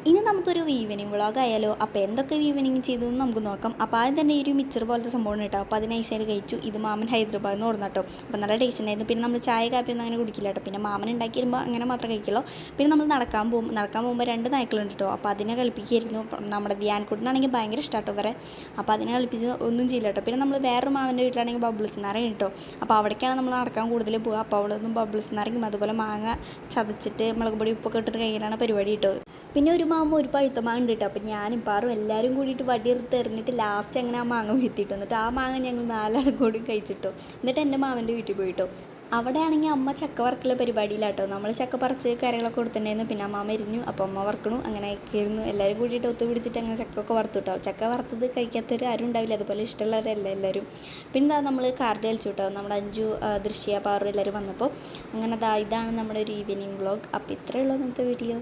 ഇനി നമുക്കൊരു evening vlog ആയാലോ. അപ്പോൾ എന്തൊക്കെ ഈവനിങ് ചെയ്തു എന്ന് നമുക്ക് നോക്കാം. അപ്പോൾ ആദ്യം തന്നെ ഒരു മിച്ചർ പോലത്തെ സംഭവം കേട്ടോ. അപ്പോൾ അത് നൈസായിട്ട് കഴിച്ചു. ഇത് മാമൻ ഹൈദരാബാദിൽ നിന്ന് ഓർന്നു കേട്ടോ. അപ്പോൾ നല്ല ടേസ്റ്റ് ഉണ്ടായിരുന്നു. പിന്നെ നമ്മൾ ചായ കാപ്പിയൊന്നും അങ്ങനെ കുടിക്കില്ല കേട്ടോ. പിന്നെ മാമൻ ഉണ്ടാക്കി വരുമ്പോൾ അങ്ങനെ മാത്രമേ കഴിക്കുള്ളൂ. പിന്നെ നമ്മൾ നടക്കാൻ പോകുമ്പോൾ 2 നായ്ക്കളുണ്ട് കേട്ടോ. അപ്പോൾ അതിനെ കളിപ്പിക്കുകയായിരുന്നു. നമ്മുടെ ധ്യാൻകുട്ടനാണെങ്കിൽ ഭയങ്കര ഇഷ്ടമാട്ടോ വരെ. അപ്പോൾ അതിനെ കളിപ്പിച്ച് ഒന്നും ചെയ്യില്ല കേട്ടോ. പിന്നെ നമ്മൾ വേറൊരു മാമൻ്റെ വീട്ടിലാണെങ്കിൽ ബബിൾസ് നാരങ്ങ കേട്ടോ. അപ്പോൾ അവിടേക്കാണ് നമ്മൾ നടക്കാൻ കൂടുതൽ പോകുക. അപ്പോൾ അവിടെ നിന്നും ബബിൾസ് നാരങ്ങയും അതുപോലെ മാങ്ങ ചതച്ചിട്ട് മുളക് പൊടി ഉപ്പൊക്കെ ഇട്ടിട്ട് കഴിക്കലാണ് പരിപാടി കേട്ടോ. പിന്നെ ഒരു മാങ്ങ ഒരു പഴുത്ത മാങ്ങ ഉണ്ട് കേട്ടോ. അപ്പോൾ ഞാനും പാറും എല്ലാവരും കൂടിയിട്ട് വടിയെടുത്ത് എറിഞ്ഞിട്ട് ലാസ്റ്റ് അങ്ങനെ ആ മാങ്ങ വീഴ്ത്തിയിട്ടു. എന്നിട്ട് ആ മാങ്ങ ഞങ്ങൾ 4 ആളും കൂടി കഴിച്ചിട്ടോ. എന്നിട്ട് എൻ്റെ മാമൻ്റെ വീട്ടിൽ പോയിട്ടോ. അവിടെ ആണെങ്കിൽ അമ്മ ചക്ക വറക്കല പരിപാടിയിലാട്ടോ. നമ്മൾ ചക്ക പറിച്ച് കറികളൊക്കെ കൊടുത്തിട്ടുണ്ടായിരുന്നു. പിന്നെ അമ്മ എരിഞ്ഞു. അപ്പോൾ അമ്മ വറക്കണു. അങ്ങനെയൊക്കെയായിരുന്നു. എല്ലാവരും കൂടിയിട്ട് ഒത്തു പിടിച്ചിട്ട് അങ്ങനെ ചക്കൊക്കെ വറുത്തു കേട്ടോ. ചക്ക വറുത്തത് കഴിക്കാത്തവർ ആരും ഉണ്ടാവില്ല. അതുപോലെ ഇഷ്ടമുള്ളവരല്ല എല്ലാവരും. പിന്നെ നമ്മൾ കാർഡ് കളിച്ചു കേട്ടോ. നമ്മുടെ അഞ്ചു, ദൃശ്യ, പാറു എല്ലാവരും വന്നപ്പോൾ അങ്ങനെ ഇതാണ് നമ്മുടെ ഒരു ഈവനിങ് വ്ളോഗ്. അപ്പോൾ ഇത്രയേ ഉള്ളൂ ഇന്നത്തെ വീഡിയോ.